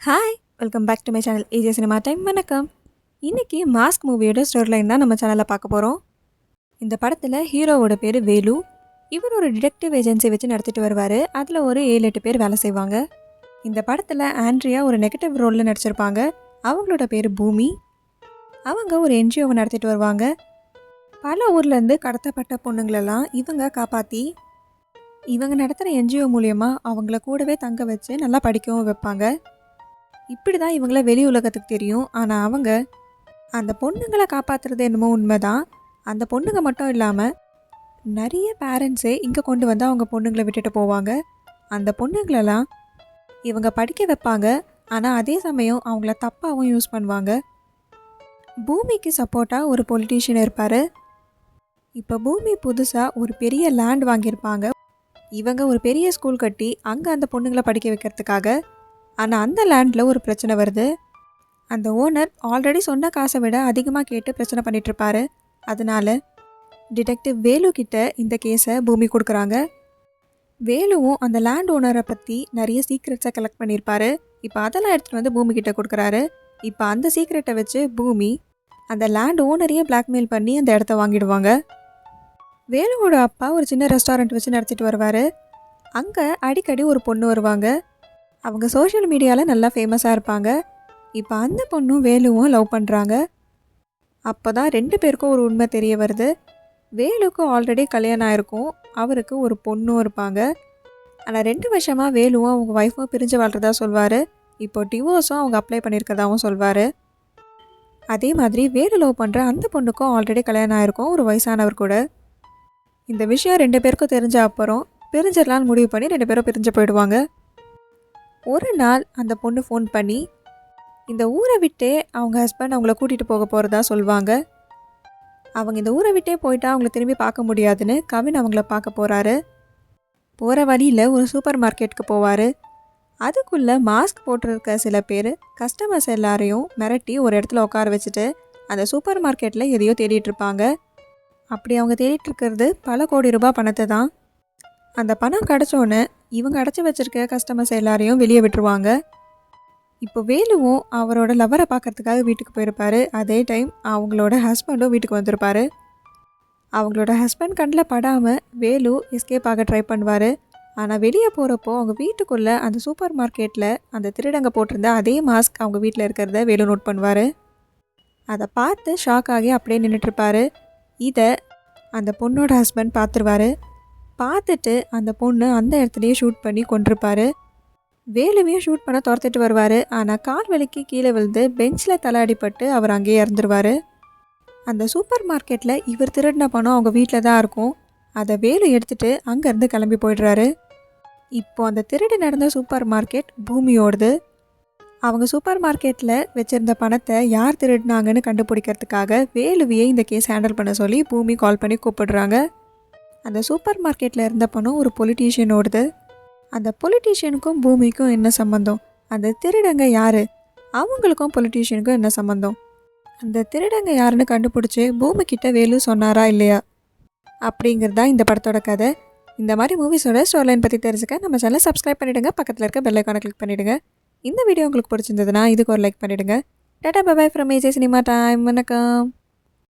Hi welcome back to my channel AJ cinema time. வணக்கம். இன்றைக்கி mask மூவியோட story line தான் நம்ம சேனலில் பார்க்க போகிறோம். இந்த படத்தில் ஹீரோவோட பேர் வேலு. இவர் ஒரு டிடெக்டிவ் ஏஜென்சி வச்சு நடத்திட்டு வருவார். அதில் ஒரு 7-8 பேர் வேலை செய்வாங்க. இந்த படத்தில் ஆண்ட்ரியா ஒரு நெகட்டிவ் ரோலில் நடிச்சிருப்பாங்க. அவங்களோட பேர் பூமி. அவங்க ஒரு என்ஜிஓவை நடத்திட்டு வருவாங்க. பல ஊர்லேருந்து கடத்தப்பட்ட பொண்ணுங்களெல்லாம் இவங்க காப்பாற்றி இவங்க நடத்துகிற என்ஜிஓ மூலயமா அவங்கள கூடவே தங்க வச்சு நல்லா படிக்கவும் வைப்பாங்க. இப்படி தான் இவங்கள வெளி உலகத்துக்கு தெரியும். ஆனால் அவங்க அந்த பொண்ணுங்களை காப்பாற்றுறது என்னமோ உண்மைதான். அந்த பொண்ணுங்க மட்டும் இல்லாமல் நிறைய பேரண்ட்ஸே இங்கே கொண்டு வந்து அவங்க பொண்ணுங்களை விட்டுட்டு போவாங்க. அந்த பொண்ணுங்களெல்லாம் இவங்க படிக்க வைப்பாங்க. ஆனால் அதே சமயம் அவங்கள தப்பாகவும் யூஸ் பண்ணுவாங்க. பூமிக்கு சப்போர்ட்டாக ஒரு பொலிட்டீஷியன் இருப்பார். இப்போ பூமி புதுசாக ஒரு பெரிய லேண்ட் வாங்கியிருப்பாங்க. இவங்க ஒரு பெரிய ஸ்கூல் கட்டி அங்கே அந்த பொண்ணுங்களை படிக்க வைக்கிறதுக்காக. ஆனால் அந்த லேண்டில் ஒரு பிரச்சனை வருது. அந்த ஓனர் ஆல்ரெடி சொன்ன காசை விட அதிகமாக கேட்டு பிரச்சனை பண்ணிகிட்ருப்பாரு. அதனால டிடெக்டிவ் வேலு கிட்ட இந்த கேஸை பூமி கொடுக்குறாங்க. வேலுவும் அந்த லேண்ட் ஓனரை பற்றி நிறைய சீக்ரெட்ஸை கலெக்ட் பண்ணியிருப்பாரு. இப்போ அதெல்லாம் எடுத்துகிட்டு வந்து பூமி கிட்ட கொடுக்குறாரு. இப்போ அந்த சீக்ரெட்டை வச்சு பூமி அந்த லேண்ட் ஓனரையே பிளாக்மெயில் பண்ணி அந்த இடத்த வாங்கிடுவாங்க. வேலுவோட அப்பா ஒரு சின்ன ரெஸ்டாரண்ட் வச்சு நடத்திட்டு வருவார். அங்கே அடிக்கடி ஒரு பொண்ணு வருவாங்க. அவங்க சோஷியல் மீடியாவில் நல்லா ஃபேமஸாக இருப்பாங்க. இப்போ அந்த பொண்ணும் வேலுவும் லவ் பண்ணுறாங்க. அப்போ தான் 2 பேருக்கும் ஒரு உண்மை தெரிய வருது. வேலுக்கு ஆல்ரெடி கல்யாணம் ஆகிருக்கும். அவருக்கு ஒரு பொண்ணும் இருப்பாங்க. ஆனால் 2 வருஷமாக வேலுவும் அவங்க ஒய்ஃபும் பிரிஞ்சு வாழ்கிறதா சொல்வார். இப்போ டிவோர்ஸும் அவங்க அப்ளை பண்ணியிருக்கதாகவும் சொல்வார். அதே மாதிரி வேலு லவ் பண்ணுற அந்த பொண்ணுக்கும் ஆல்ரெடி கல்யாணம் ஆகிருக்கும், ஒரு வயசானவர் கூட. இந்த விஷயம் 2 பேருக்கும் தெரிஞ்ச அப்புறம் பிரிஞ்சிடலான்னு முடிவு பண்ணி 2 பேரும் பிரிஞ்சு போயிடுவாங்க. ஒரு நாள் அந்த பொண்ணு ஃபோன் பண்ணி இந்த ஊரை விட்டே அவங்க ஹஸ்பண்ட் அவங்கள கூட்டிகிட்டு போக போகிறதா சொல்லுவாங்க. அவங்க இந்த ஊரை விட்டே போயிட்டா அவங்கள திரும்பி பார்க்க முடியாதுன்னு கவின் அவங்கள பார்க்க போகிறாரு. போகிற வழியில் ஒரு சூப்பர் மார்க்கெட்டுக்கு போவார். அதுக்குள்ளே மாஸ்க் போட்டிருக்க சில பேர் கஸ்டமர்ஸ் எல்லாரையும் மிரட்டி ஒரு இடத்துல உட்கார வச்சுட்டு அந்த சூப்பர் மார்க்கெட்டில் எதையோ தேடிட்டுருப்பாங்க. அப்படி அவங்க தேடிட்டுருக்கிறது பல கோடி ரூபாய் பணத்தை தான். அந்த பணம் கிடச்சோன்னே இவங்க அடைச்சி வச்சுருக்க கஸ்டமர்ஸ் எல்லாரையும் வெளியே விட்டுருவாங்க. இப்போ வேலுவும் அவரோட லவரை பார்க்கறதுக்காக வீட்டுக்கு போயிருப்பார். அதே டைம் அவங்களோட ஹஸ்பண்டும் வீட்டுக்கு வந்திருப்பார். அவங்களோட ஹஸ்பண்ட் கண்ணில் படாமல் வேலு எஸ்கேப் ஆக ட்ரை பண்ணுவார். ஆனால் வெளியே போகிறப்போ அவங்க வீட்டுக்குள்ளே அந்த சூப்பர் மார்க்கெட்டில் அந்த திருடங்க போட்டிருந்த அதே மாஸ்க் அவங்க வீட்டில் இருக்கிறத வேலு நோட் பண்ணுவார். அதை பார்த்து ஷாக் ஆகி அப்படியே நின்றுட்டுருப்பார். இதை அந்த பொண்ணோட ஹஸ்பண்ட் பார்த்துருவார். பார்த்துட்டு அந்த பொண்ணு அந்த இடத்துலையே ஷூட் பண்ணி கொண்டிருப்பார். வேலுவையும் ஷூட் பண்ண துரத்திட்டு வருவார். ஆனால் கால் வலிக்கு கீழே விழுந்து பெஞ்சில் தலாடிப்பட்டு அவர் அங்கேயே இறந்துருவார். அந்த சூப்பர் மார்க்கெட்டில் இவர் திருடின பணம் அவங்க வீட்டில் தான் இருக்கும். அதை வேலு எடுத்துகிட்டு அங்கேருந்து கிளம்பி போய்ட்றாரு. இப்போ அந்த திருடு நடந்த சூப்பர் மார்க்கெட் பூமியோடது. அவங்க சூப்பர் மார்க்கெட்டில் வச்சுருந்த பணத்தை யார் திருடினாங்கன்னு கண்டுபிடிக்கிறதுக்காக வேலுவையே இந்த கேஸ் ஹேண்டில் பண்ண சொல்லி பூமி கால் பண்ணி கூப்பிடுறாங்க. அந்த சூப்பர் மார்க்கெட்டில் இருந்த பணம் ஒரு பொலிட்டீஷியனோடது. அந்த பொலிட்டீஷியனுக்கும் பூமிக்கும் என்ன சம்மந்தம்? அந்த திருடங்க யார்? அவங்களுக்கும் பொலிட்டீஷியனுக்கும் என்ன சம்மந்தம்? அந்த திருடங்க யாருன்னு கண்டுபிடிச்சி பூமிக்கிட்ட வேலு சொன்னாரா இல்லையா அப்படிங்கிறது தான் இந்த படத்தோட கதை. இந்த மாதிரி மூவிஸோட ஸ்டோரிலைன் பற்றி தெரிஞ்சுக்க நம்ம சேனலை சப்ஸ்கிரைப் பண்ணிவிடுங்க. பக்கத்தில் இருக்க பெல் ஐகானை கிளிக் பண்ணிவிடுங்க. இந்த வீடியோ உங்களுக்கு பிடிச்சிருந்ததுன்னா இதுக்கு ஒரு லைக் பண்ணிவிடுங்க. Tata bye bye from AJ cinema time. வணக்கம்.